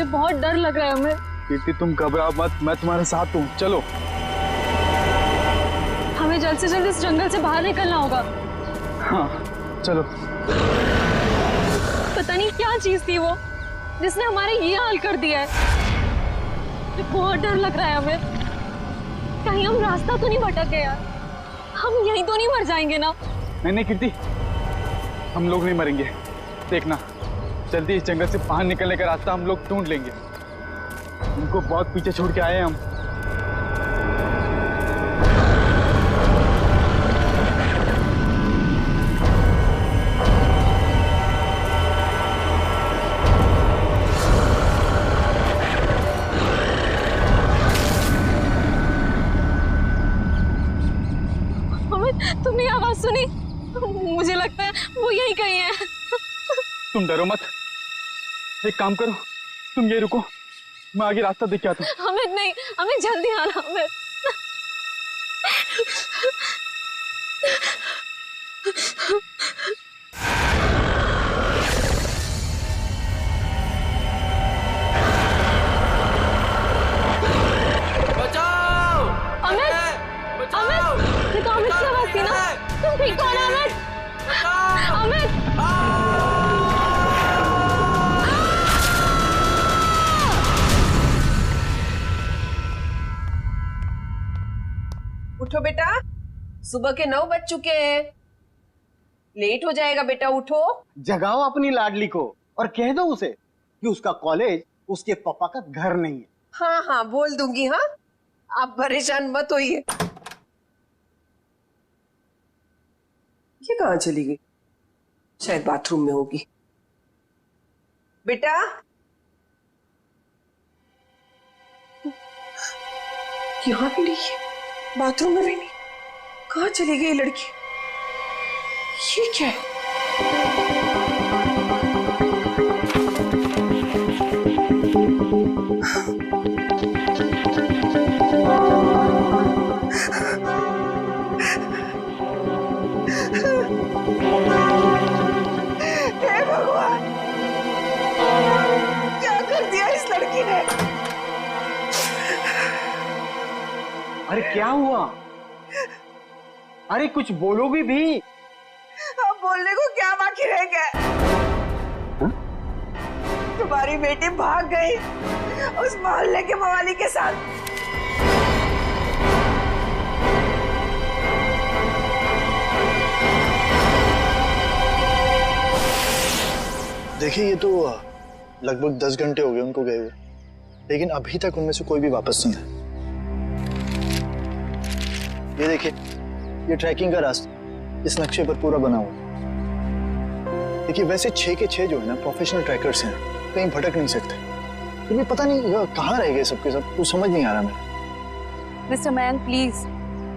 मुझे बहुत डर लग रहा है अमित। कीर्ति तुम घबराओ मत, मैं तुम्हारे साथ हूँ, चलो। हमें जल्द से जल्द इस जंगल से बाहर निकलना होगा। हाँ चलो। पता नहीं क्या चीज थी वो जिसने हमारे ये हाल कर दिया है। मुझे बहुत डर लग रहा है अमित, कहीं हम रास्ता तो नहीं भटक गए यार, हम यहीं तो नहीं मर जाएंगे ना। नहीं नहीं कीर्ति, हम लोग नहीं मरेंगे, देखना जल्दी इस जंगल से बाहर निकलने का रास्ता हम लोग ढूंढ लेंगे। उनको बहुत पीछे छोड़ के आए हैं हम। तुमने आवाज सुनी? मुझे लगता है वो यहीं कहीं है। तुम डरो मत, एक काम करो, तुम ये रुको, मैं आगे रास्ता देख के आता हूँ। अमित नहीं, हमें जल्दी आना अमित। बचाओ! अमित! अमित! ये तो अमित की आवाज थी ना? तुम ठीक हो ना अमित? अमित! उठो बेटा, सुबह के 9 बज चुके हैं, लेट हो जाएगा बेटा, उठो। जगाओ अपनी लाडली को और कह दो उसे कि उसका कॉलेज उसके पापा का घर नहीं है। हाँ हाँ बोल दूंगी। हाँ आप परेशान मत होइए। ये कहाँ चली गई? शायद बाथरूम में होगी। बेटा यहाँ भी नहीं है, बाथरूम में भी नहीं, कहाँ चली गई लड़की? ये क्या है? हे भगवान, क्या कर दिया इस लड़की ने? अरे क्या हुआ? अरे कुछ बोलो भी। अब बोलने को क्या बाकी रह गया? तुम्हारी बेटी भाग गई उस मोहल्ले के मवाली के साथ। देखिए ये तो लगभग 10 घंटे हो गए उनको गए हुए, लेकिन अभी तक उनमें से कोई भी वापस नहीं है। ये देखिए, ये ट्रैकिंग का रास्ता इस नक्शे पर पूरा बना हुआ है। देखिए वैसे 6 के 6 जो है ना प्रोफेशनल ट्रैकर्स हैं, कहीं भटक नहीं सकते। फिर भी पता नहीं कहाँ रह गए सबके सब, कुछ समझ नहीं आ रहा मेरा। मिस्टर मयंक प्लीज,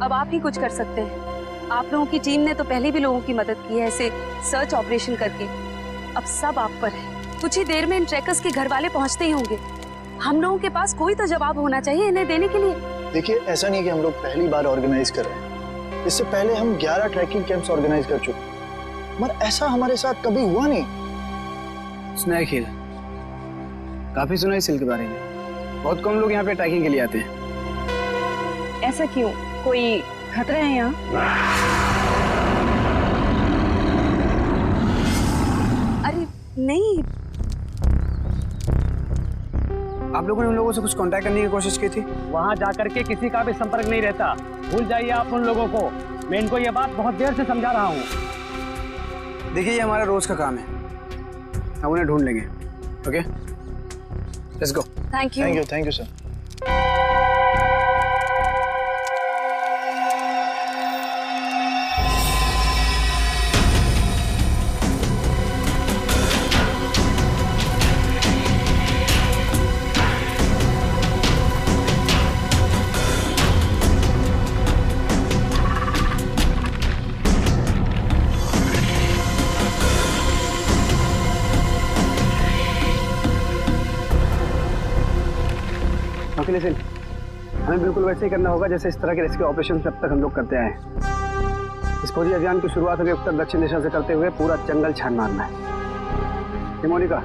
अब आप ही कुछ कर सकते हैं। आप लोगों की टीम ने तो पहले भी लोगों की मदद की है ऐसे सर्च ऑपरेशन करके, अब सब आप पर है। कुछ ही देर में इन ट्रैकर्स के घर वाले पहुंचते ही होंगे। हम लोगों के पास कोई तो जवाब होना चाहिए इन्हें देने के लिए। देखिए ऐसा नहीं है कि हम लोग पहली बार ऑर्गेनाइज कर रहे हैं, इससे पहले हम 11 ट्रैकिंग कैंप्स ऑर्गेनाइज कर चुके हैं, मगर ऐसा हमारे साथ कभी हुआ नहीं। सुना है खीर, काफी सुना है इस हिल के बारे में। बहुत कम लोग यहाँ पे ट्रैकिंग के लिए आते हैं। ऐसा क्यों? कोई खतरा है यहाँ? अरे नहीं, आप लोगों ने उन लोगों से कुछ कांटेक्ट करने की कोशिश की थी? वहां जाकर के किसी का भी संपर्क नहीं रहता, भूल जाइए आप उन लोगों को। मैं इनको ये बात बहुत देर से समझा रहा हूँ। देखिए ये हमारा रोज का काम है, हम उन्हें ढूंढ लेंगे। Okay let's go. Thank you. Thank you sir. लेकिन हमें बिल्कुल वैसे ही करना होगा जैसे इस तरह के रेस्क्यू ऑपरेशन अब तक हम लोग करते आए हैं। इस खोजी अभियान की शुरुआत हमें उत्तर दक्षिण दिशा से करते हुए पूरा जंगल छान मारना है। मोनिका,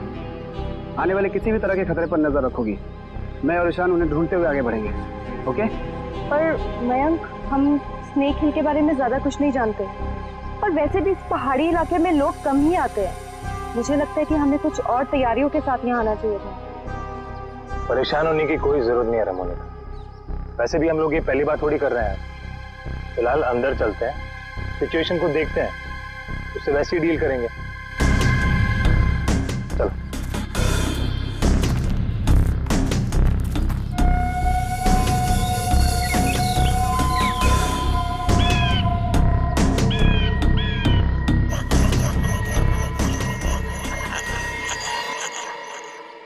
आने वाले किसी भी तरह के खतरे पर नजर रखोगी। मैं और ईशान उन्हें ढूंढते हुए आगे बढ़ेंगे। ओके? पर मयंक, हम स्नेक हिल के बारे में ज्यादा कुछ नहीं जानते, और वैसे भी इस पहाड़ी इलाके में लोग कम ही आते हैं। मुझे लगता है कि हमें कुछ और तैयारियों के साथ यहाँ आना चाहिए था। परेशान होने की कोई जरूरत नहीं है रमोनिका। वैसे भी हम लोग ये पहली बार थोड़ी कर रहे हैं। फिलहाल अंदर चलते हैं, सिचुएशन को देखते हैं, उससे वैसे ही डील करेंगे। चलो।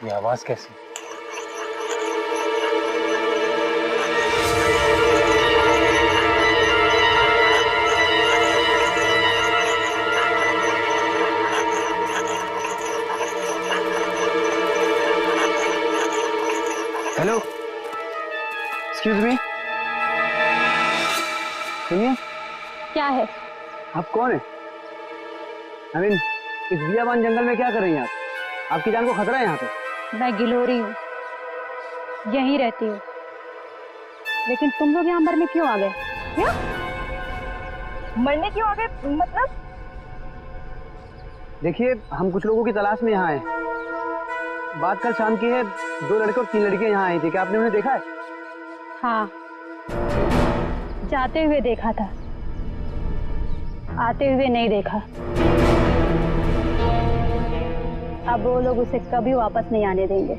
ये आवाज कैसी? हेलो, एक्सक्यूज मी, सुनिए। क्या है? आप कौन है? आई मीन, इस बियाबान जंगल में क्या कर रही हैं आप? आपकी जान को खतरा है यहाँ पे। मैं गिलोरी हूँ, यहीं रहती हूँ। लेकिन तुम लोग यहाँ मरने क्यों आ गए? क्या मरने क्यों आ गए? मतलब देखिए, हम कुछ लोगों की तलाश में यहाँ आए। बात कल शाम की है, 2 लड़के और 3 लड़कियां यहाँ आई थी। क्या आपने उन्हें देखा है? हाँ, जाते हुए देखा था, आते हुए नहीं देखा। अब वो लोग उसे कभी वापस नहीं आने देंगे।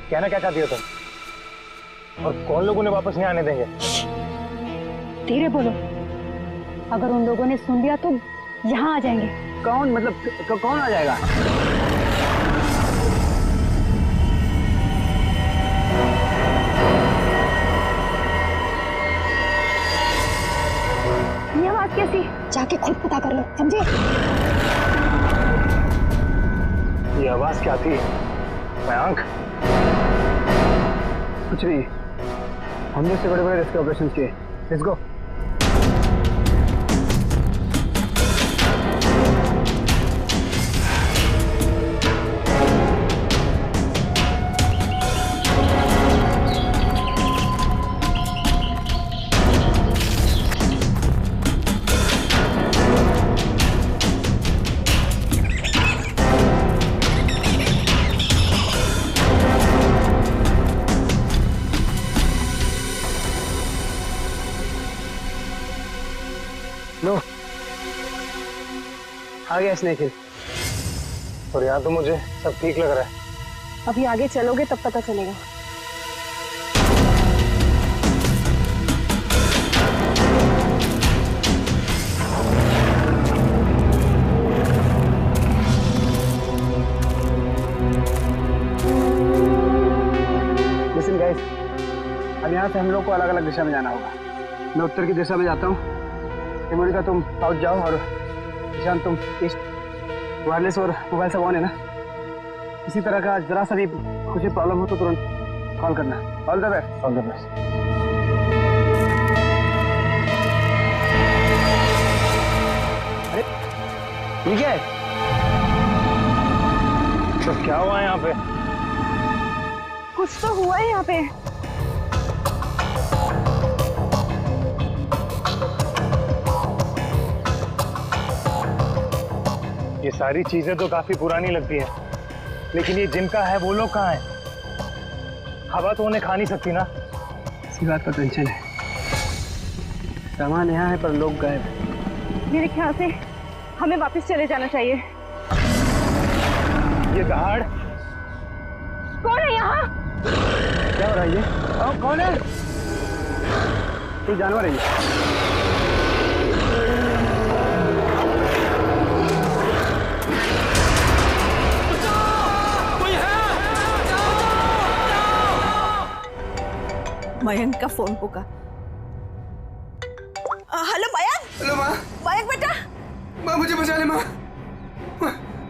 कहना क्या चाहती हो तुम? और कौन लोग उन्हें वापस नहीं आने देंगे? धीरे बोलो, अगर उन लोगों ने सुन लिया तो यहाँ आ जाएंगे। कौन? मतलब कौन आ जाएगा? ये आवाज कैसी? जाके खुद पता कर लो, समझे? ये आवाज क्या थी मयंक? कुछ नहीं, हमने से बड़े बड़े रेस्क्यू ऑपरेशन किए। Let's go. लो, आ गया स्नेक हिल। और यहाँ तो मुझे सब ठीक लग रहा है। अभी आगे चलोगे तब पता चलेगा। लिसन गाइस, अब यहाँ से हम लोग को अलग अलग दिशा में जाना होगा। मैं उत्तर की दिशा में जाता हूँ, मोनिका तुम साउथ जाओ, और ईशान तुम ईस्ट। वायरलेस और मोबाइल सब ऑन है ना? किसी तरह का जरा सा भी कुछ प्रॉब्लम हो तो तुरंत कॉल करना। All the best. All the best. अरे ये क्या है? तो क्या हुआ है यहाँ पे? कुछ तो हुआ है यहाँ पे। ये सारी चीजें तो काफी पुरानी लगती है, लेकिन ये जिनका है वो लोग कहाँ हैं? हवा तो उन्हें खा नहीं सकती ना। इसी बात का टेंशन है। सामान यहाँ है पर लोग गायब हैं। मेरे ख्याल से हमें वापस चले जाना चाहिए। ये दहाड़ कौन है यहाँ? क्या हो रहा है ये? कौन है? कोई जानवर है ये? मयंक का फोन होगा। हेलो मयंक। हेलो माँ। मयंक बेटा। माँ मुझे बचा ले माँ।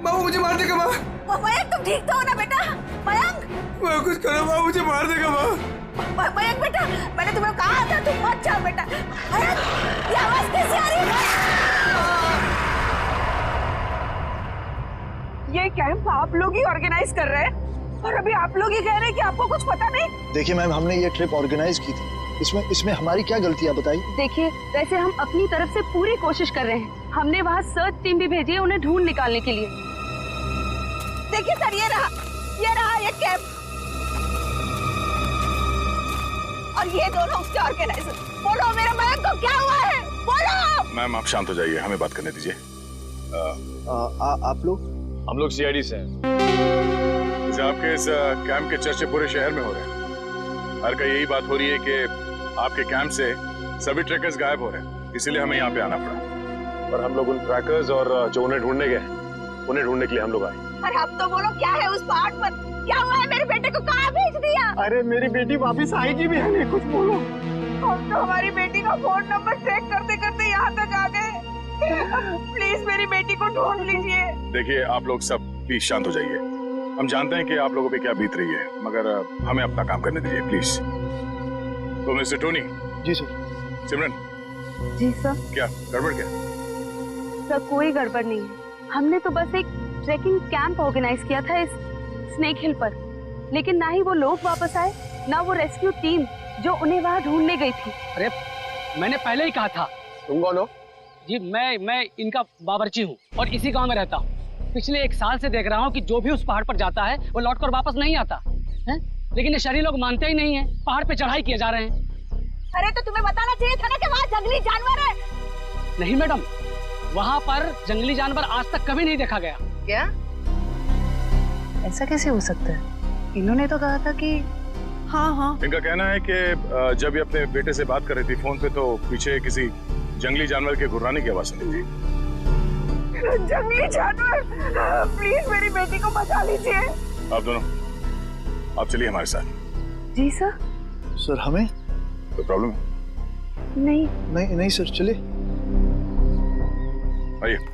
माँ वो मुझे मार देगा माँ। मयंक तुम ठीक तो हो ना बेटा? मयंक। माँ कुछ करो माँ, मुझे मार देगा माँ। मयंक बेटा, मैंने तुम्हें कहा था तुम मत जाओ बेटा। मयंक, ये आवाज कैसे आ रही है? ये कैंप आप लोग ही ऑर्गेनाइज कर रहे हैं? और अभी आप लोग ये कह रहे हैं कि आपको कुछ पता नहीं। देखिए मैम, हमने ये ट्रिप ऑर्गेनाइज की थी, इसमें हमारी क्या गलती है बताइए। देखिए, वैसे हम अपनी तरफ से पूरी कोशिश कर रहे हैं। हमने वहाँ सर्च टीम भी भेजी है उन्हें ढूंढ निकालने के लिए। देखिए सर, ये रहा ये कैंप और ये दोनों उसके ऑर्गेनाइजर। बोलो मेरे मयंक को क्या हुआ है, बोलो। मैम आप शांत हो जाइए, हमें बात करने दीजिए। आप लोग? हम लोग सीआईडी से हैं। जैसे आपके इस कैंप के चर्चे पूरे शहर में हो रहे हैं। हर का यही बात हो रही है कि आपके कैंप से सभी ट्रैकर्स गायब हो रहे हैं, इसीलिए हमें यहाँ पे आना पड़ा। और हम लोग उन ट्रैकर्स और जो उन्हें ढूंढने गए, उन्हें ढूंढने के लिए हम लोग आए। अरे अब तो बोलो, क्या है उस पहाड़ पर, क्या हुआ है? मेरे बेटे को कहाँ भेज दिया? अरे मेरी बेटी वापस आएगी भी है, कुछ बोलो। हम तो हमारी बेटी का फोन नंबर ट्रैक करते करते यहाँ तक आ गए। प्लीज मेरी बेटी को ढूंढ लीजिए। देखिए आप लोग सब प्लीज शांत हो जाइए। हम जानते हैं कि आप लोगों पे क्या बीत रही है, मगर हमें अपना काम करने दीजिए प्लीज। तो मिस्टर टोनी। जी सर। सिमरन। जी सर। क्या गड़बड़ क्या? सर कोई गड़बड़ नहीं है। हमने तो बस एक ट्रैकिंग कैंप ऑर्गेनाइज किया था इस स्नेक हिल पर, लेकिन ना ही वो लोग वापस आए, ना वो रेस्क्यू टीम जो उन्हें वहाँ ढूंढने गई थी। अरे मैंने पहले ही कहा था। तुम कौन हो? जी मैं इनका बावर्ची हूँ और इसी गांव में रहता हूँ। पिछले 1 साल से देख रहा हूँ कि जो भी उस पहाड़ पर जाता है वो लौटकर वापस नहीं आता है, लेकिन ये शहरी लोग मानते ही नहीं है। पहाड़ पे चढ़ाई किए जा रहे हैं। अरे तो तुम्हें बताना चाहिए था ना कि वहाँ जंगली जानवर है। नहीं मैडम, वहाँ पर जंगली जानवर आज तक कभी नहीं देखा गया। क्या? ऐसा कैसे हो सकता है? इन्होंने तो कहा था कि हाँ। इनका कहना है कि जब ये अपने बेटे से बात कर रही थी फोन पे, तो पीछे किसी जंगली जानवर के गुर्राने की आवाज सुनी थी। जंगली जानवर, प्लीज मेरी बेटी को बचा लीजिए। आप दोनों आप चलिए हमारे साथ। जी सर। सर हमें कोई प्रॉब्लम है? नहीं सर, चलिए। आइए।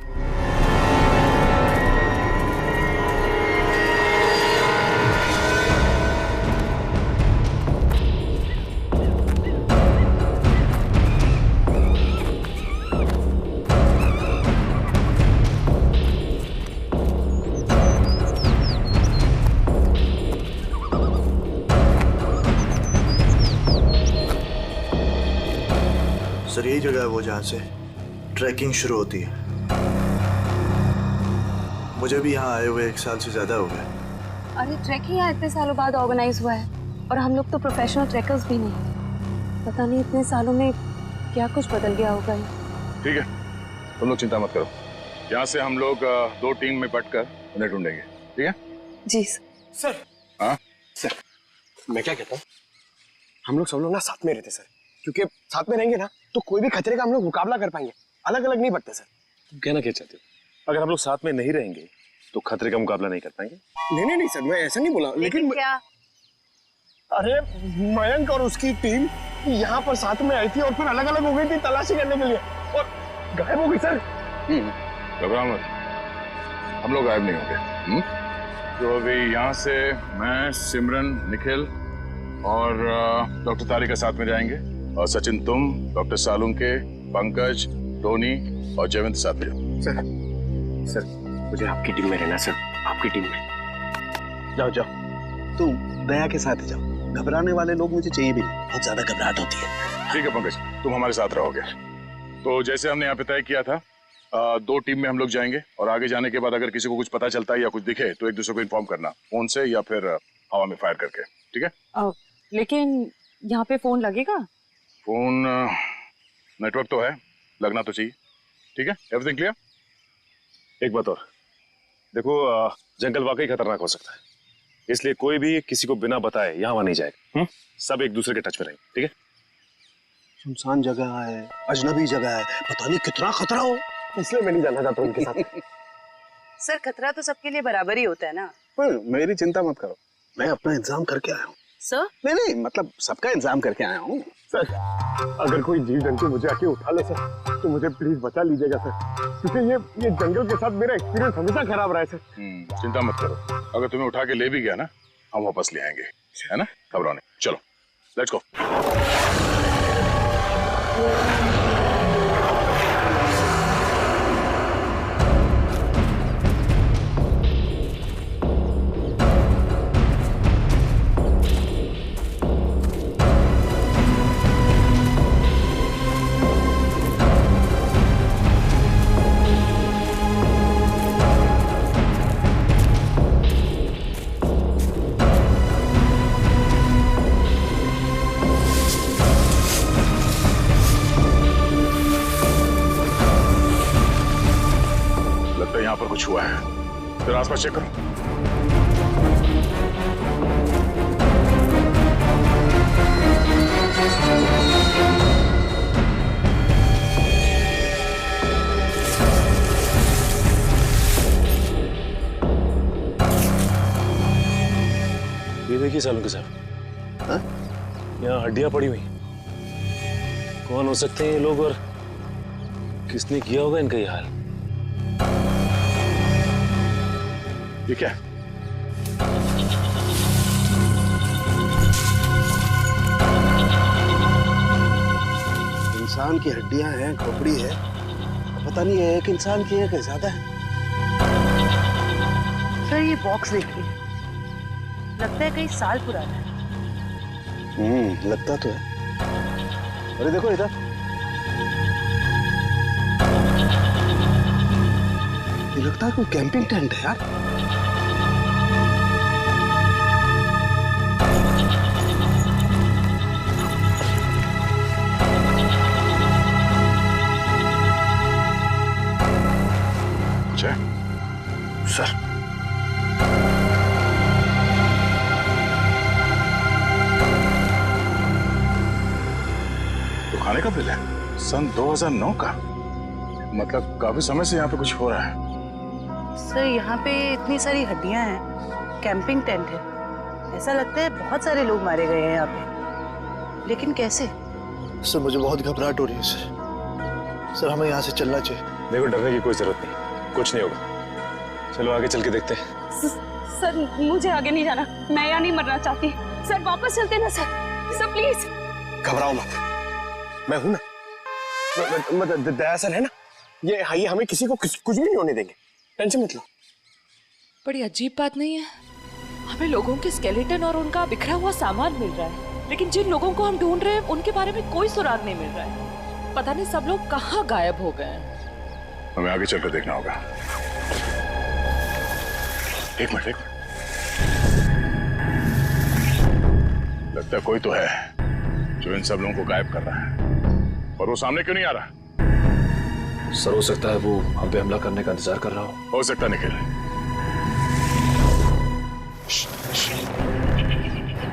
सर यही जगह है वो जहाँ से ट्रैकिंग शुरू होती है। मुझे भी यहाँ आए हुए 1 साल से ज्यादा हो गए। अरे ट्रैकिंग यहाँ इतने सालों बाद ऑर्गेनाइज हुआ है और हम लोग तो प्रोफेशनल ट्रैकर्स भी नहीं। पता नहीं इतने सालों में क्या कुछ बदल गया होगा। ठीक है, तुम लोग चिंता मत करो। यहाँ से हम लोग 2 टीम में बंटकर उन्हें ढूंढेंगे, ठीक है? जी सर। हाँ सर, मैं क्या कहता हूँ, हम लोग सब लोग ना साथ में रहते सर, क्योंकि साथ में रहेंगे ना तो कोई भी खतरे का हम लोग मुकाबला कर पाएंगे। अलग अलग नहीं बढ़ते सर। तुम कहना क्या चाहते हो? अगर हम लोग साथ में नहीं रहेंगे तो खतरे का मुकाबला नहीं कर पाएंगे? नहीं सर, मैं ऐसा नहीं बोला, लेकिन क्या? अरे मयंक और उसकी टीम यहाँ पर साथ में आई थी और फिर अलग अलग हो गई थी तलाशी करने के लिए और गायब हो गई सर। घबराओ मत, हम लोग गायब नहीं होंगे। तो अभी यहाँ से मैं, सिमरन, निखिल और डॉक्टर तारिका साथ में जाएंगे, और सचिन तुम, डॉक्टर सालुंके, पंकज, टोनी और जयवंत साथ में जाओ। सर मुझे आपकी टीम में रहना सर, आपकी टीम में। जाओ तुम दया के साथ जाओ, घबराने वाले लोग मुझे चाहिए भी नहीं, बहुत ज्यादा घबराहट होती है। ठीक है पंकज, तुम हमारे साथ रहोगे। तो जैसे हमने यहाँ पे तय किया था, 2 टीम में हम लोग जाएंगे और आगे जाने के बाद अगर किसी को कुछ पता चलता है या कुछ दिखे तो एक दूसरे को इन्फॉर्म करना, फोन से या फिर हवा में फायर करके, ठीक है? लेकिन यहाँ पे फोन लगेगा? फोन नेटवर्क तो है, लगना तो चाहिए। ठीक है, एवरीथिंग क्लियर? एक बात और देखो, जंगल वाकई खतरनाक हो सकता है, इसलिए कोई भी किसी को बिना बताए यहाँ नहीं जाएगा। सब एक दूसरे के टच में रहेंगे, ठीक है? सुनसान जगह है, अजनबी जगह है, पता नहीं कितना खतरा हो, इसलिए मैं नहीं जाना चाहता उनके साथ। सर खतरा तो सबके लिए बराबर ही होता है ना। पर मेरी चिंता मत करो, मैं अपना इंतजाम करके आया हूँ। सर? नहीं मतलब सबका इंतजाम करके आया हूँ। सर अगर कोई जीव जंतु मुझे आके उठा ले सर तो मुझे प्लीज बचा लीजिएगा सर, क्योंकि ये जंगल के साथ मेरा एक्सपीरियंस हमेशा खराब रहा है सर। चिंता मत करो, अगर तुम्हें उठा के ले भी गया ना, हम वापस ले आएंगे, है ना? घबराओ नहीं, चलो लेट्स गो। यहाँ पर कुछ हुआ है। फिर आसपास चेक करो। ये देखिए सालों के साथ यहाँ हड्डियां पड़ी हुई। कौन हो सकते हैं ये लोग और किसने किया होगा इनका ये हाल? ये क्या? इंसान की हड्डियां हैं, खोपड़ी है, पता नहीं है एक इंसान की है कि ज्यादा है। सर ये बॉक्स देखिए, लगता है कई साल पुराना है। लगता तो है। अरे देखो इधर, ये लगता है कोई कैंपिंग टेंट है यार। कुछ है? सर खाने का बिल है सन 2009 का। मतलब काफी समय से यहाँ पे कुछ हो रहा है। सर यहाँ पे इतनी सारी हड्डियां हैं, कैंपिंग टेंट है, ऐसा लगता है बहुत सारे लोग मारे गए हैं यहाँ पे, लेकिन कैसे? सर मुझे बहुत घबराहट हो रही है सर। हमें यहाँ से चलना चाहिए। देखो डरने की कोई जरूरत नहीं, कुछ नहीं होगा। चलो आगे चल के देखते हैं। सर मुझे आगे नहीं जाना, मैं यहाँ नहीं मरना चाहती। सर वापस चलते ना सर प्लीज। घबराओ मत, मैं हूं ना। दया सर है ना, ये हमें किसी को कुछ भी नहीं होने देंगे, टेंशन मत लो। बड़ी अजीब बात नहीं है, हमें लोगों के स्केलेटन और उनका बिखरा हुआ सामान मिल रहा है, लेकिन जिन लोगों को हम ढूंढ रहे हैं उनके बारे में कोई सुराग नहीं मिल रहा है। पता नहीं सब लोग कहाँ गायब हो गए हैं। हमें आगे चलकर देखना होगा। एक मिनट। लगता है कोई तो है जो इन सब लोगों को गायब कर रहा है, और वो सामने क्यों नहीं आ रहा? सर हो सकता है वो हम पे हमला करने का इंतजार कर रहा हो सकता है निखिल।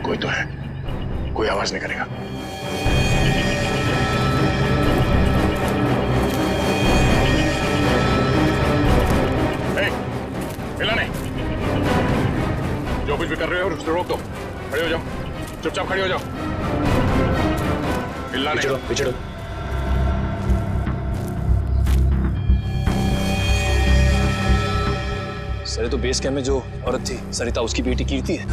कोई तो है, कोई आवाज नहीं करेगा। हिला नहीं। जो कुछ भी कर रहे हो उसको रोक दो। खड़े हो जाओ, चुपचाप खड़े हो जाओ। हिलना नहीं। पिछड़ो। सर तो बेस कैंप में जो औरत थी सरिता, उसकी बेटी कीर्ति है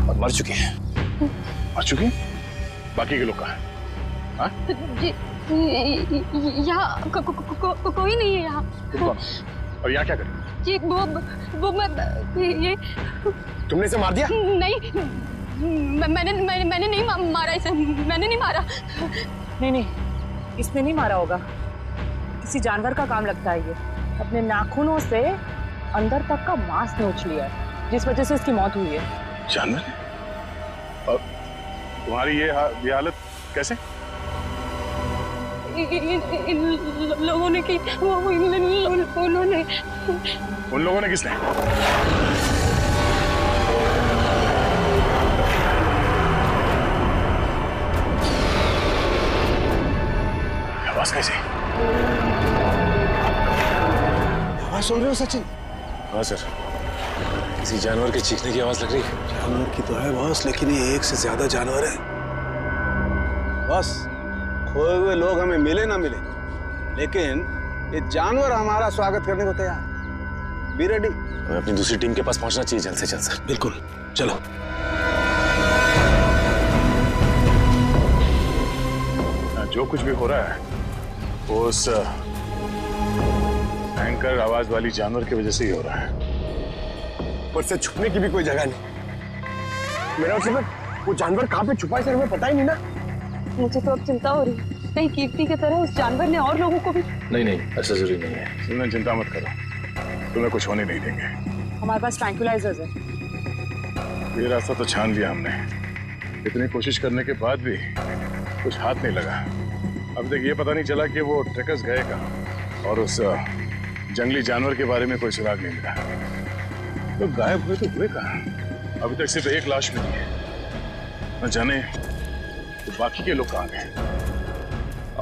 और मर चुकी है। मर चुकी? बाकी के लोग कहाँ हैं? यहाँ कोई नहीं है यहाँ। और यहाँ क्या कर? ये वो मैं ये तुमने इसे मार दिया? नहीं, मैंने नहीं मारा इसे, मैंने नहीं मारा। नहीं, इसने नहीं मारा होगा, किसी जानवर का काम लगता है। ये अपने नाखूनों से अंदर तक का मांस नोच लिया है, जिस वजह से इसकी मौत हुई है। जानवर? और तुम्हारी ये हालत कैसे? इन लोगों ने की। उन्होंने। उन लोगों ने किसने? आवाज कैसी? आवाज सुन रहे हो सचिन? हाँ सर, किसी जानवर के चीखने की आवाज लग रही है। जानवर की तो है बॉस, लेकिन ये एक से ज्यादा जानवर है बॉस। खोए हुए लोग हमें मिले ना मिले, लेकिन ये जानवर हमारा स्वागत करने को तैयार है। Be ready. हमें अपनी दूसरी टीम के पास पहुंचना चाहिए जल्द से जल्द सर। बिल्कुल, चलो। जो कुछ भी हो रहा है वो उस भयंकर आवाज वाली जानवर की वजह से ही हो रहा है। पर से छुपने की भी कोई जगह नहीं। मेरा मतलब वो जानवर कहाँ पे छुपा है सर, हमें पता ही नहीं ना। मुझे तो अब चिंता हो रही है, कहीं कीर्ति की तरह उस जानवर ने और लोगों को भी। नहीं, ऐसा जरूरी नहीं है। सिमरन चिंता मत करो, तुम्हें कुछ होने नहीं देंगे। हमारे पास ट्रैंक्विलाइजर्स है। ये रास्ता तो छान लिया हमने, इतनी कोशिश करने के बाद भी कुछ हाथ नहीं लगा। अब तक ये पता नहीं चला कि वो ट्रैकर्स गए कहाँ। और उस जंगली जानवर के बारे में कोई सुराग नहीं मिला। तो गायब हुए तो हुए कहाँ? अभी तक सिर्फ एक लाश मिली है। न जाने तो बाकी के लोग कहाँ गए।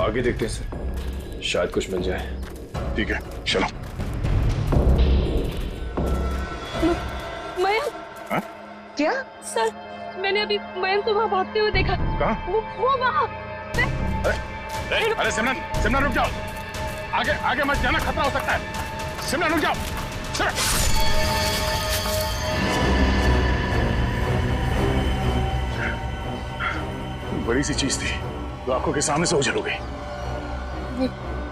आगे देखते हैं सर, शायद कुछ मिल जाए। ठीक है, चलो। मयंक। हाँ? क्या? सर, मैंने अभी मयंक को वहाँ भागते हुए देखा। कहाँ? वो वहाँ। अरे सिमरन, सिमरन रुक जाओ। आगे आगे मत जाना, खतरा हो सकता है। सिमरन रुक जाओ। बड़ी सी चीज थी जो आंखों के सामने से ओझल हो गई।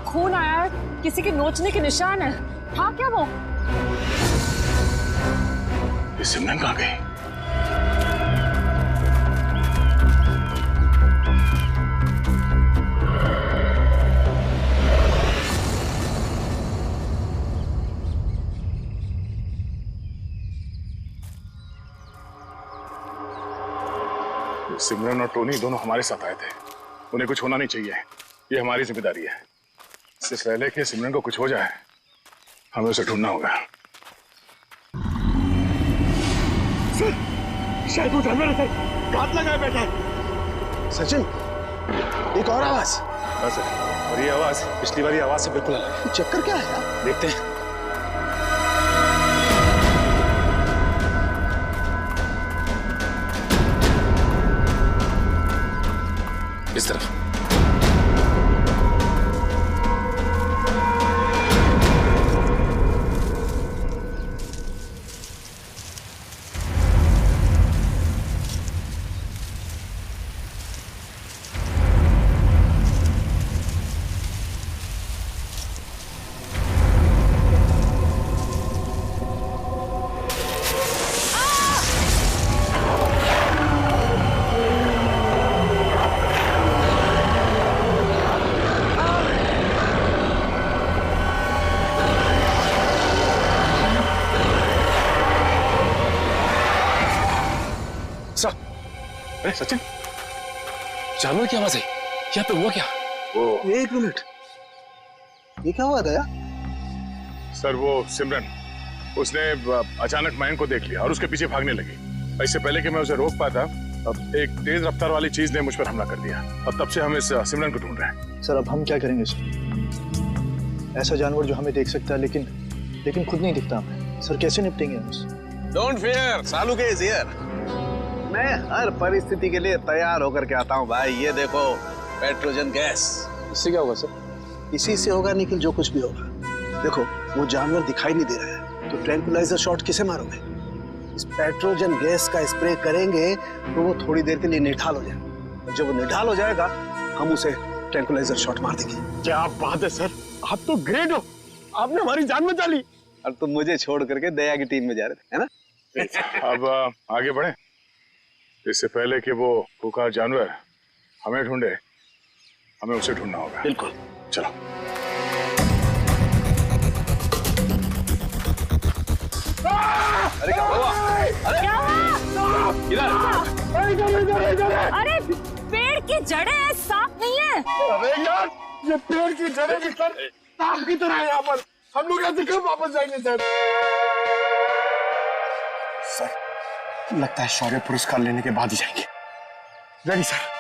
खून आया है, किसी के नोचने के निशान है। हाँ क्या वो? ये सिमरन कहाँ गई? सिमरन और टोनी दोनों हमारे साथ आए थे। उन्हें कुछ होना नहीं चाहिए, ये हमारी जिम्मेदारी है। इससे पहले कि सिमरन को कुछ हो जाए, हमें उसे ढूंढना होगा। सर, शायद वो जानवर है सर, घात लगाए बैठा है। सचिन, एक और आवाज। हाँ सर, और ये आवाज पिछली वाली आवाज से बिल्कुल अलग है। चक्कर क्या है यार? देखते हैं। इस तरफ। सचिन, जानवर की आवाज है। यहाँ पे हुआ क्या? वो एक मिनट, ये क्या हुआ दया? सर, वो सिमरन, उसने अचानक मयंक को देख लिया और उसके पीछे भागने लगी। इससे पहले कि मैं उसे रोक पाता, अब एक तेज रफ्तार वाली चीज ने मुझ पर हमला कर दिया और तब से हम इस सिमरन को ढूंढ रहे हैं। सर, अब हम क्या करेंगे सर? ऐसा जानवर जो हमें देख सकता है लेकिन खुद नहीं दिखता हमें। सर, कैसे निपटेंगे हम उससे? Don't fear, Saluke is here. मैं हर परिस्थिति के लिए तैयार होकर के आता हूँ भाई। ये देखो, पेट्रोजन गैस। इससे क्या होगा सर? इसी से होगा निखिल, जो कुछ भी होगा। देखो, वो जानवर दिखाई नहीं दे रहा है, तो ट्रैंकुलाइजर शॉट किसे मारोगे? इस पेट्रोजन गैस का स्प्रे करेंगे तो वो थोड़ी देर के लिए निढाल हो जाएगा। जब वो निढाल हो जाएगा, हम उसे ट्रैंकुलाइजर शॉट मार देंगे। क्या बात है सर, आप तो ग्रेट हो, आपने हमारी जान बचा ली। अब तुम मुझे छोड़ करके दया की टीम में जा रहे थे, है ना? अब आगे बढ़े, इससे पहले कि वो खुंखार जानवर हमें ढूंढे, हमें उसे ढूंढना होगा। बिल्कुल, चलो। अरे क्या हुआ? अरे क्या हुआ? इधर। अरे पेड़ की जड़ें साफ नहीं है। अरे यार, ये पेड़ की जड़ें भी सर सांप की तरह है यहाँ पर। हम लोग यहाँ से कब वापस जाएंगे सर? सर, लगता है शौर्य पुरस्कार लेने के बाद ही जाएंगे। Ready sir.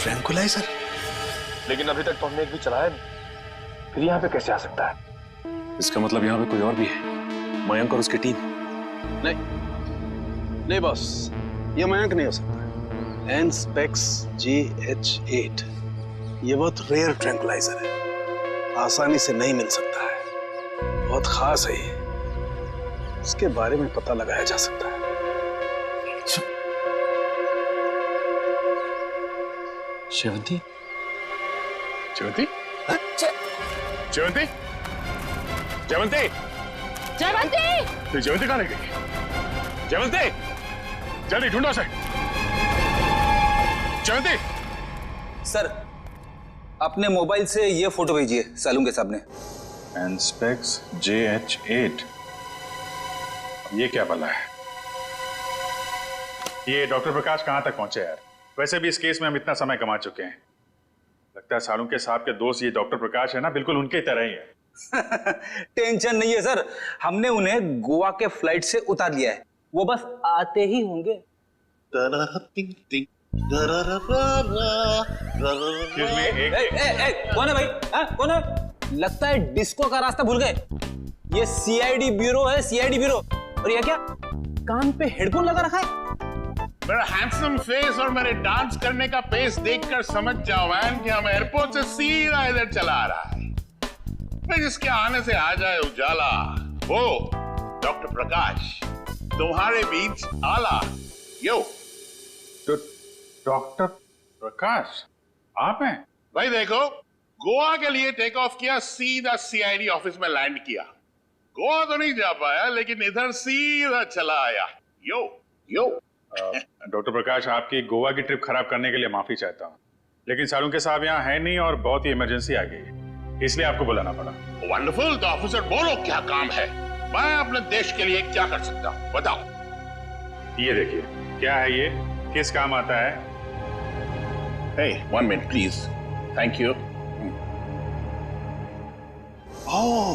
ट्रैंकुलाइजर? लेकिन अभी तक तो हमने एक भी चलाया नहीं, फिर यहाँ पे कैसे आ सकता है? इसका मतलब यहाँ पे कोई और भी है, मयंक और उसकी टीम। नहीं बॉस, ये मयंक नहीं हो सकता। एनस्पेक्स GH8 ये बहुत रेयर ट्रैंकुलाइजर है, आसानी से नहीं मिल सकता है, बहुत खास है ये। इसके बारे में पता लगाया जा सकता है। शेवंती? जयवंती? जयवंती? जयवंती? जयवंती! जयवंती कहाँ गई? जयवंती, जल्दी ढूंढो उसे। जयवंती! सर, अपने मोबाइल से ये फोटो भेजिए सालुंके साहब ने। एनस्पेक्स JH8। ये क्या भला है? ये डॉक्टर प्रकाश कहाँ तक पहुंचे यार? वैसे भी इस केस में हम इतना समय कमा चुके हैं। लगता है सालुंके साहब के दोस्त ये डॉक्टर प्रकाश है ना, बिल्कुल उनके तरह ही है। टेंशन नहीं है सर, हमने उन्हें गोवा के फ्लाइट से उतार लिया है, वो बस आते ही होंगे। कौन है भाई? कौन है? लगता है डिस्को का रास्ता भूल गए। ये CID ब्यूरो है, CID ब्यूरो। और ये क्या कान पे हेडफोन लगा रखा है? मेरा हैंडसम फेस और मेरे डांस करने का पेस देखकर समझ जाओ मैन कि हम एयरपोर्ट से सीधा इधर चला आ रहा है। फिर जिसके आने से आ जाए उजाला, वो डॉक्टर प्रकाश तुम्हारे बीच आला। यो तो डॉक्टर प्रकाश आप हैं? भाई देखो, गोवा के लिए टेक ऑफ किया, सीधा CID ऑफिस में लैंड किया। गोवा तो नहीं जा पाया, लेकिन इधर सीधा चला आया। यो यो डॉक्टर प्रकाश, आपकी गोवा की ट्रिप खराब करने के लिए माफी चाहता हूँ, लेकिन सालुंके साहब यहाँ है नहीं और बहुत ही इमरजेंसी आ गई है, इसलिए आपको बुलाना पड़ा। वंडरफुल। तो ऑफिसर बोलो क्या काम है? मैं अपने देश के लिए क्या कर सकता हूँ, बताओ। ये देखिए, क्या है ये, किस काम आता है? Hey, 1 minute please. Thank you. Oh,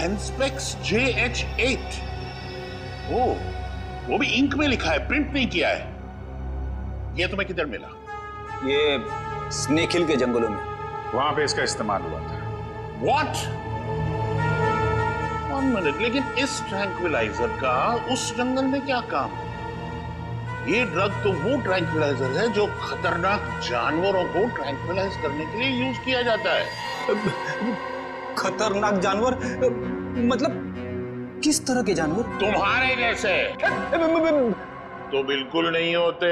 Anspex JH8. Oh, वो भी इंक में लिखा है, प्रिंट नहीं किया है। ये तुम्हें किधर मिला? ये स्नेक हिल के जंगलों में, वहां पे इसका इस्तेमाल हुआ था। What? 1 minute, लेकिन इस ट्रैंक्विलाइजर का उस जंगल में क्या काम? ये ड्रग तो वो ट्रैंक्विलाइजर है जो खतरनाक जानवरों को ट्रैंक्विलाइज करने के लिए यूज किया जाता है। खतरनाक जानवर मतलब किस तरह के जानवर? तुम्हारे जैसे तो बिल्कुल नहीं होते।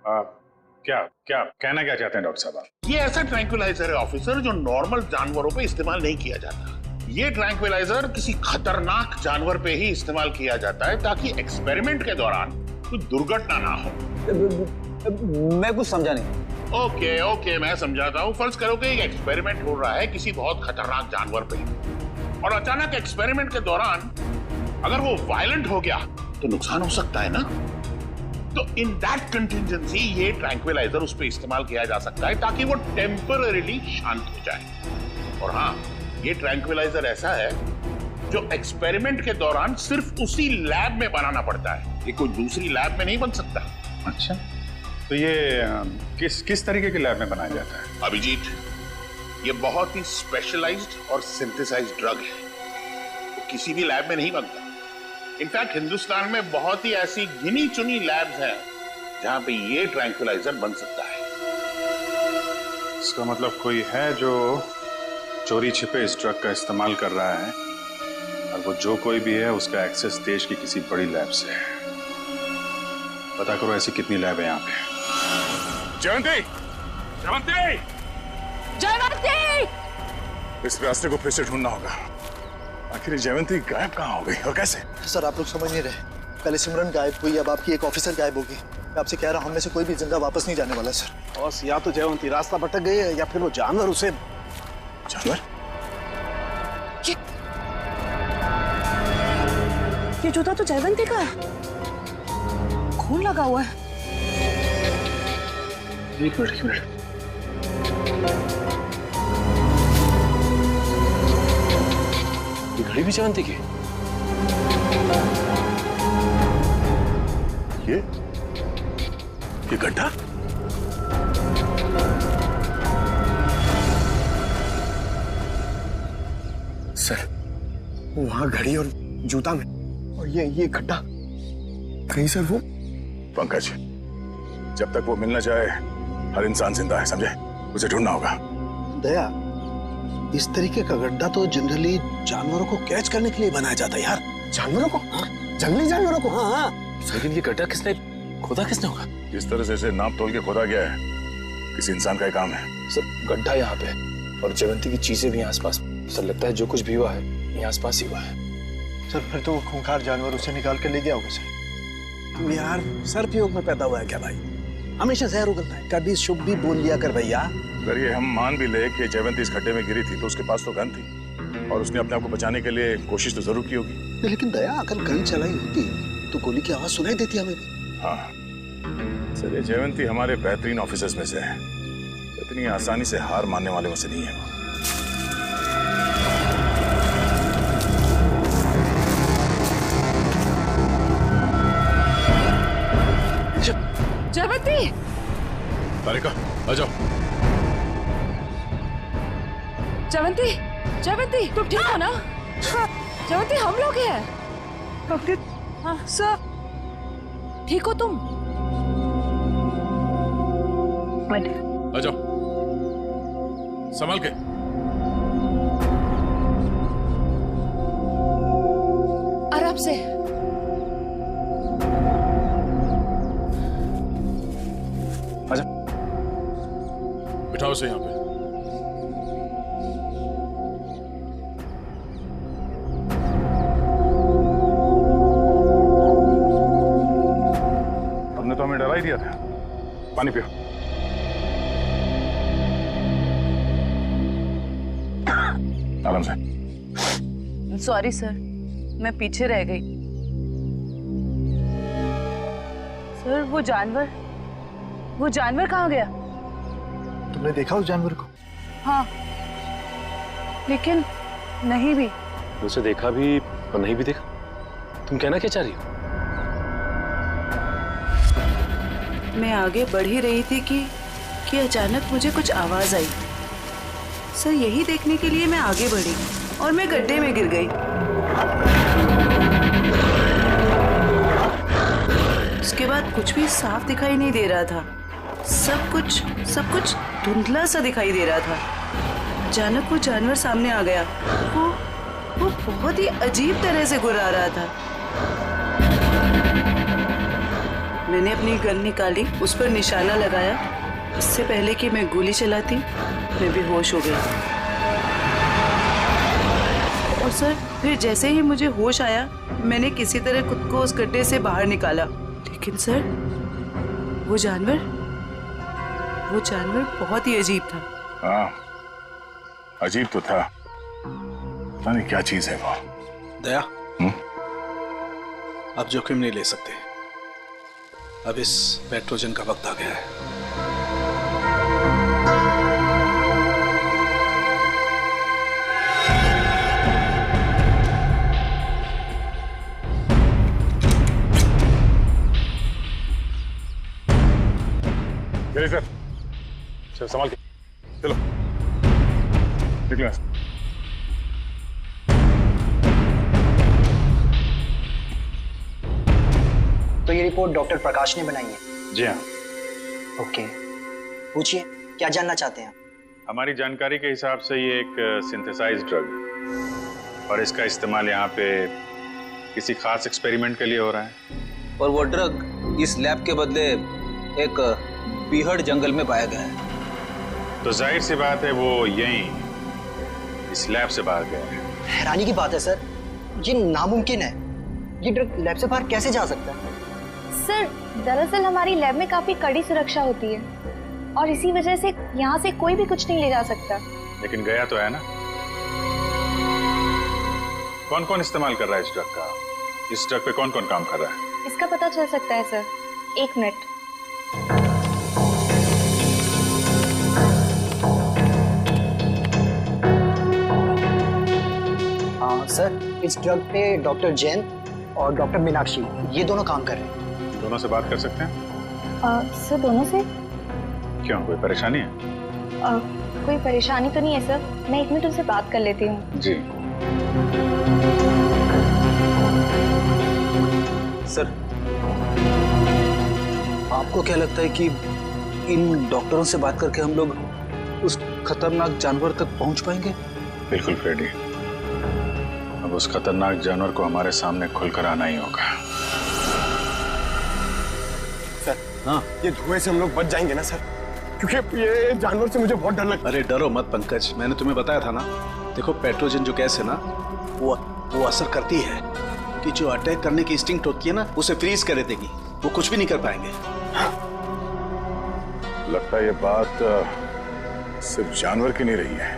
क्या क्या कहना क्या चाहते हैं डॉक्टर साहब? ये ऐसा ट्रैंक्विलाइजर है ऑफिसर जो नॉर्मल जानवरों पे इस्तेमाल नहीं किया जाता। ये ट्रैंक्विलाइजर किसी खतरनाक जानवर पे ही इस्तेमाल किया जाता है ताकि एक्सपेरिमेंट के दौरान कोई दुर्घटना ना हो। मैं कुछ समझा नहीं। ओके, मैं समझाता हूँ। फर्ज करो कि एक एक्सपेरिमेंट हो रहा है किसी बहुत खतरनाक जानवर पे, और अचानक एक्सपेरिमेंट के दौरान अगर वो वायलेंट हो गया तो नुकसान हो सकता है ना। तो इन दैट कंटिजेंसी ये ट्रैंक्विलाइजर उस पे इस्तेमाल किया जा सकता है ताकि वो टेम्पररीली शांत हो जाए। और हाँ, ये ट्रैंक्विलाइजर ऐसा है जो एक्सपेरिमेंट के दौरान सिर्फ उसी लैब में बनाना पड़ता है, ये कोई दूसरी लैब में नहीं बन सकता। अच्छा, तो ये किस तरीके की लैब में बनाया जाता है? अभिजीत, ये बहुत ही स्पेशलाइज्ड और सिंथेसाइज्ड ड्रग है, वो किसी भी लैब में नहीं बनता। इनफैक्ट हिंदुस्तान में बहुत ही ऐसी गिनी चुनी लैब्स हैं जहां पे ये ट्रैंक्विलाइजर बन सकता है। इसका मतलब कोई है जो चोरी छिपे इस ड्रग का इस्तेमाल कर रहा है, और वो जो कोई भी है उसका एक्सेस देश की किसी बड़ी लैब से है। पता करो ऐसी कितनी लैब है यहाँ पे। जयंती! जयंती! जयंती! इस रास्ते को फिर से ढूंढना होगा। आखिर जयंती गायब कहाँ हो गई और कैसे? सर, आप लोग समझ नहीं रहे। पहले सिमरन गायब हुई, अब आपकी एक ऑफिसर गायब होगी। मैं आपसे कह रहा हूँ, हम में से कोई भी जिंदा वापस नहीं जाने वाला सर। बॉस, या तो जयवंती रास्ता भटक गई है या फिर वो जानवर उसे। जानवर? ये जूता तो जयवंती का है, खून लगा हुआ है। एक मिनट। ये घड़ी भी जयवंती की? ये गड्ढा? सर, वहां घड़ी और जूता में, और ये गड्ढा कहीं सर वो। पंकज, जब तक वो मिलना चाहे हर इंसान जिंदा है, समझे? उसे ढूंढना होगा। दया, इस तरीके का गड्ढा तो जनरली जानवरों को कैच करने के लिए बनाया जाता है यार। जानवरों को? जंगली जानवरों को? हाँ। लेकिन ये गड्ढा खोदा किसने होगा? जिस तरह से इसे नाप तोल के खोदा गया है, किसी इंसान का ही काम है। सर, गड्ढा यहाँ पे और जयवंती की चीजें भी आसपास। सर, लगता है जो कुछ भी हुआ है ये आसपास ही हुआ है। सर, फिर तो वो खूंखार जानवर उसे निकाल कर ले गया होगा सर। यार, सर्पयोग में पैदा हुआ है क्या भाई? हमेशा जहर उगलता है। कभी शुभ भी बोल लिया कर भैया। अगर ये हम मान भी ले कि जयवंती इस खड्डे में गिरी थी तो उसके पास तो गन थी और उसने अपने आप को बचाने के लिए कोशिश तो जरूर की होगी। लेकिन दया, अगर गन चलाई होती तो गोली की आवाज सुनाई देती हमें भी। हाँ सर, ये जयवंती हमारे बेहतरीन ऑफिसर्स में से है, इतनी आसानी से हार मानने वाले में से नहीं है। जयवंती, तारिका आ जाओ। जयवंती, जयवंती तुम ठीक हो ना? जयवंती हम लोग हैं। डॉक्टर, हाँ सर, ठीक हो तुम? आ जाओ, संभाल के। आराम से। आजा, बिठाओ से यहाँ पे। हमने तो हमें डरा ही दिया था। पानी पियो। आराम से। सॉरी सर, मैं पीछे रह गई। सर वो जानवर कहाँ गया? तुमने देखा उस जानवर को? हाँ, लेकिन नहीं भी। उसे देखा भी और नहीं भी देखा। तुम कहना क्या चाह रही हो? मैं आगे बढ़ ही रही थी कि अचानक मुझे कुछ आवाज आई। सर यही देखने के लिए मैं आगे बढ़ी और मैं गड्ढे में गिर गई। उसके बाद कुछ भी साफ दिखाई नहीं दे रहा था। सब कुछ धुंधला सा दिखाई दे रहा था। अचानक वो जानवर सामने आ गया। वो बहुत ही अजीब तरह से गुर्रा रहा था। मैंने अपनी गन निकाली, उस पर निशाना लगाया। इससे पहले कि मैं गोली चलाती, मैं बेहोश हो गई। और सर फिर जैसे ही मुझे होश आया, मैंने किसी तरह खुद को उस गड्ढे से बाहर निकाला। लेकिन सर वो जानवर बहुत ही अजीब था। हाँ, अजीब तो था। पता नहीं क्या चीज है वो। दया, अब जोखिम नहीं ले सकते। अब इस पेट्रोजन का वक्त आ गया है। सर, चल संभाल के चलो, निकलो। तो ये रिपोर्ट डॉक्टर प्रकाश ने बनाई है? जी हाँ। ओके, पूछिए क्या जानना चाहते हैं? हमारी जानकारी के हिसाब से ये एक सिंथेसाइज्ड ड्रग है और इसका इस्तेमाल यहाँ पे किसी खास एक्सपेरिमेंट के लिए हो रहा है। और वो ड्रग इस लैब के बदले एक बीहड़ जंगल में पाया गया है। तो जाहिर सी बात है वो यहीं इस लैब से बाहर गया है। हैरानी की बात है सर, ये नामुमकिन है। ये ड्रग लैब से बाहर कैसे जा सकता है? सर दरअसल हमारी लैब में काफी कड़ी सुरक्षा होती है और इसी वजह से यहाँ से कोई भी कुछ नहीं ले जा सकता। लेकिन गया तो है ना। कौन कौन इस्तेमाल कर रहा है इस ड्रग का? इस ड्रग पे कौन कौन काम कर रहा है? इसका पता चल सकता है सर। 1 मिनट। सर इस ड्रग पे डॉक्टर जैन और डॉक्टर मीनाक्षी ये दोनों काम कर रहे हैं। दोनों से बात कर सकते हैं? सर दोनों से? क्यों, कोई परेशानी है? कोई परेशानी तो नहीं है सर, मैं 1 मिनट उनसे बात कर लेती हूँ। जी सर, आपको क्या लगता है कि इन डॉक्टरों से बात करके हम लोग उस खतरनाक जानवर तक पहुंच पाएंगे? बिल्कुल फ्रेडी, अब उस खतरनाक जानवर को हमारे सामने खुलकर आना ही होगा। सर, हाँ, ये धुएं से हम लोग बच जाएंगे ना सर? क्योंकि ये जानवर से मुझे बहुत डर लगता है। अरे डरो मत पंकज, मैंने तुम्हें बताया था ना। देखो पेट्रोजन जो गैस है ना, वो असर करती है कि जो अटैक करने की इंस्टिंक्ट होती है ना, उसे फ्रीज कर देगी। वो कुछ भी नहीं कर पाएंगे। लगता है ये बात सिर्फ जानवर की नहीं रही है,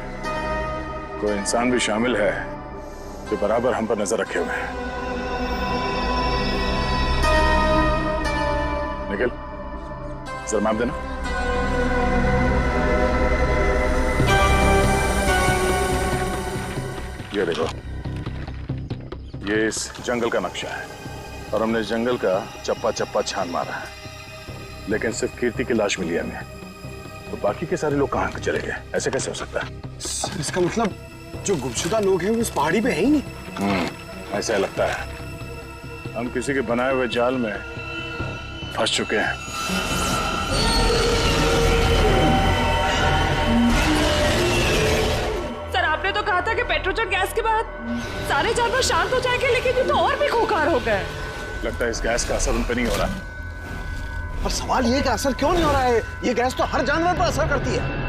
कोई इंसान भी शामिल है जो बराबर हम पर नजर रखे हुए हैं। निखिल, जरा मैप देना। ये देखो, ये इस जंगल का नक्शा है और हमने इस जंगल का चप्पा चप्पा छान मारा है, लेकिन सिर्फ कीर्ति की लाश मिली है हमें। तो बाकी के सारे लोग कहाँ चले गए? ऐसे कैसे हो सकता है? इसका मतलब जो गुमशुदा लोग हैं वो उस पहाड़ी पे है ही नहीं। ऐसा लगता है हम किसी के बनाए हुए जाल में फंस चुके हैं। सर, आपने तो कहा था कि पेट्रोजन गैस के बाद सारे जानवर शांत हो जाएंगे, लेकिन ये तो और भी खूंखार हो गए। लगता है इस गैस का असर उन पर नहीं हो रहा। पर सवाल ये कि असर क्यों नहीं हो रहा है? ये गैस तो हर जानवर पर असर करती है।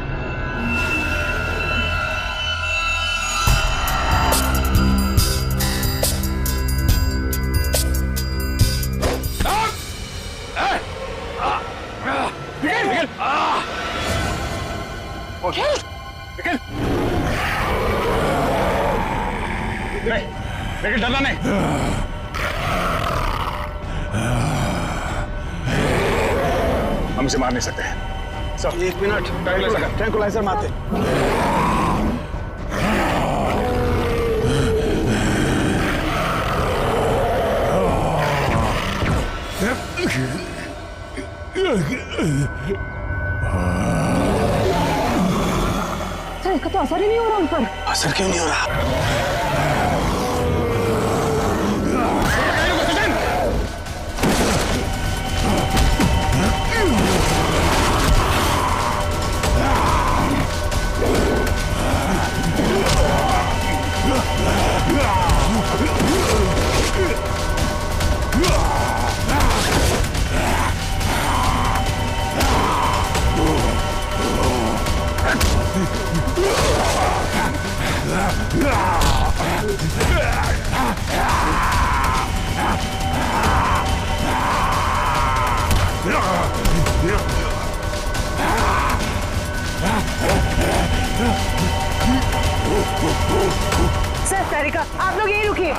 लेकिन डरना नहीं। हम इसे मार नहीं सकते। सब 1 मिनट, ट्रैंकुलाइजर मारते। सर, इसका तो असर ही नहीं हो रहा उन पर। असर क्यों नहीं हो रहा? सर, सारिका, आप लोग यहीं रुकिए।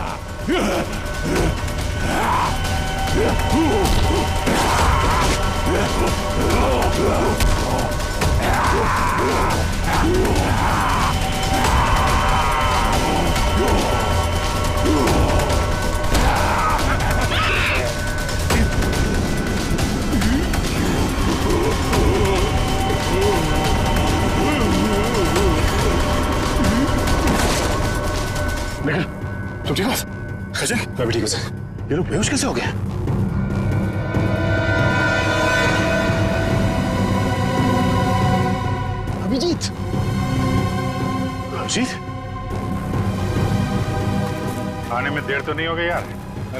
निखिल, तुम ठीक हो? खजन, मैं भी ठीक हूँ सर। ये लोग बेहोश कैसे हो गए? अभिजीत, अभिजीत, आने में देर तो नहीं हो गई यार?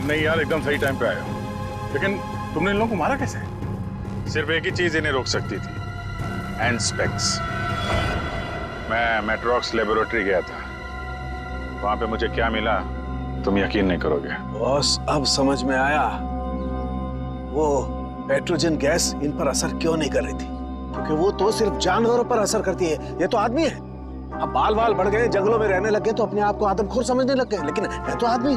नहीं यार, एकदम सही टाइम पे आए हो। लेकिन तुमने इन लोगों को मारा कैसे? सिर्फ एक ही चीज इन्हें रोक सकती थी, एंस्पेक्स। मैं मेट्रोक्स लेबोरेटरी गया था, वहां पे मुझे क्या मिला तुम यकीन नहीं करोगे। बॉस, अब समझ में आया वो पेट्रोजन गैस इन पर असर क्यों नहीं कर रही थी। क्योंकि वो तो सिर्फ जानवरों पर असर करती है, ये तो आदमी है। अब बाल बाल बढ़ गए, जंगलों में रहने लग गए तो अपने आप को आदमखोर समझने लग गए, लेकिन है तो आदमी।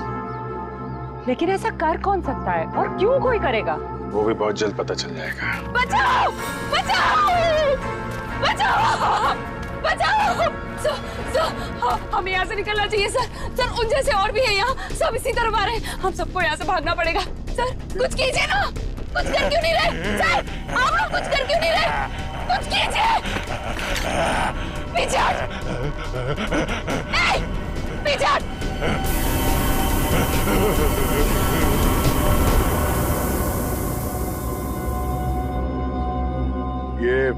लेकिन ऐसा कर कौन सकता है और क्यों कोई करेगा? वो भी बहुत जल्द पता चल जाएगा। बचाओ! बचाओ! बचाओ! बचाओ! हमें यहाँ से निकलना चाहिए सर। सर, उन जैसे और भी है यहाँ, सब इसी तरफ आ रहे हैं। हम सबको यहाँ से भागना पड़ेगा। सर, कुछ कीजिए ना। कुछ कर क्यों नहीं रहे? सर, आप लोग कुछ कर क्यों नहीं रहे? कुछ कीजिए। पीछे हट। पीछे हट। ये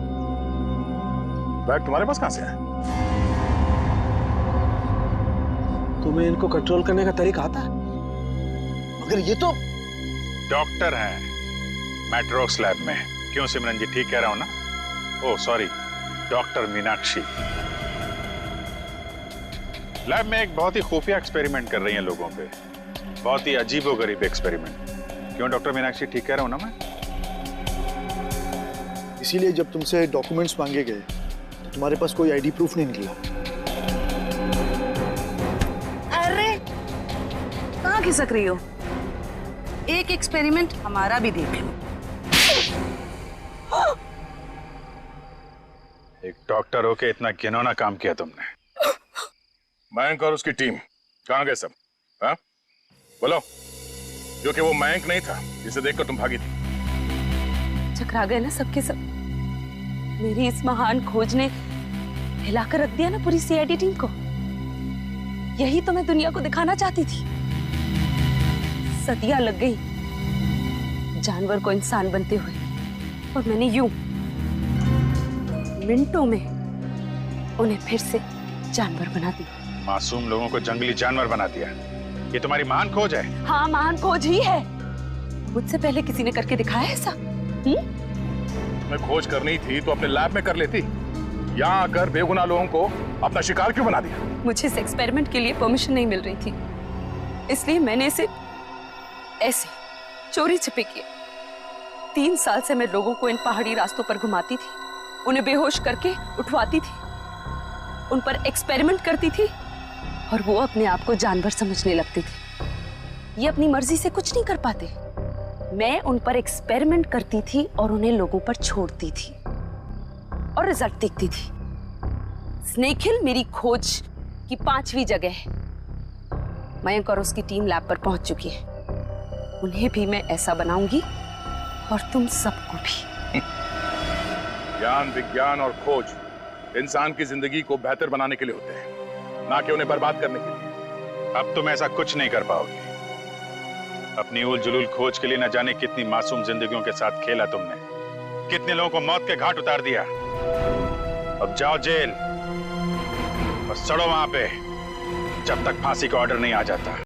बैग तुम्हारे पास कहां से है? तुम्हें इनको कंट्रोल करने का तरीका आता है? मगर ये तो डॉक्टर हैं मेट्रोक्स लैब में। क्यों सिमरन जी, ठीक कह रहा हूं ना? Oh sorry, doctor Meenakshi. Lab में एक बहुत ही खुफिया एक्सपेरिमेंट कर रही हैं लोगों पे, बहुत ही अजीबोगरीब एक्सपेरिमेंट। क्यों डॉक्टर मीनाक्षी, ठीक कह रहा हूं ना मैं? इसीलिए जब तुमसे डॉक्यूमेंट्स मांगे गए तो तुम्हारे पास कोई आईडी प्रूफ नहीं निकला। अरे कहाँ खिसक रही हो? एक एक्सपेरिमेंट हमारा भी देख लो। एक डॉक्टर होके इतना घिनौना काम किया तुमने। मयंक और उसकी टीम कहाँ गए सब? हाँ बोलो, क्योंकि वो मयंक नहीं था जिसे देखकर तुम भागी थी। चकरा गए ना सबके सब। मेरी इस महान खोज ने हिलाकर रख दिया ना पूरी सीआईडी टीम को। यही तो मैं दुनिया को दिखाना चाहती थी। सदियां लग गई जानवर को इंसान बनते हुए, और मैंने यूं मिनटों में उन्हें फिर से जानवर बना दिया। मासूम लोगों को जंगली जानवर बना दिया। ये तुम्हारी महान खोज है? हाँ, महान खोज ही है। मुझसे पहले किसी ने करके दिखाया ऐसा? तुम्हें खोज करनी थी तो अपने लैब में कर लेती। यहाँ आकर बेगुनाह लोगों को अपना शिकार क्यों बना दिया? मुझे इस एक्सपेरिमेंट के लिए परमिशन नहीं मिल रही थी, इसलिए मैंने इसे ऐसे चोरी छिपे किया। 3 साल से मैं लोगों को इन पहाड़ी रास्तों पर घुमाती थी, उन्हें बेहोश करके उठवाती थी, उन पर एक्सपेरिमेंट करती थी, और वो अपने आप को जानवर समझने लगते थे। ये अपनी मर्जी से कुछ नहीं कर पाते। मैं उन पर एक्सपेरिमेंट करती थी और उन्हें लोगों पर छोड़ती थी, और रिजल्ट देखती थी। स्नेक हिल मेरी खोज की 5वीं जगह है। मयंक और उसकी टीम लैब पर पहुंच चुकी है। उन्हें भी मैं ऐसा बनाऊंगी, और तुम सबको भी। ज्ञान, विज्ञान और खोज इंसान की जिंदगी को बेहतर बनाने के लिए होते हैं, ना कि उन्हें बर्बाद करने के लिए। अब तुम ऐसा कुछ नहीं कर पाओगे। अपनी उल जुलूल खोज के लिए न जाने कितनी मासूम जिंदगियों के साथ खेला तुमने, कितने लोगों को मौत के घाट उतार दिया। अब जाओ जेल और सड़ो वहां पे, जब तक फांसी का ऑर्डर नहीं आ जाता।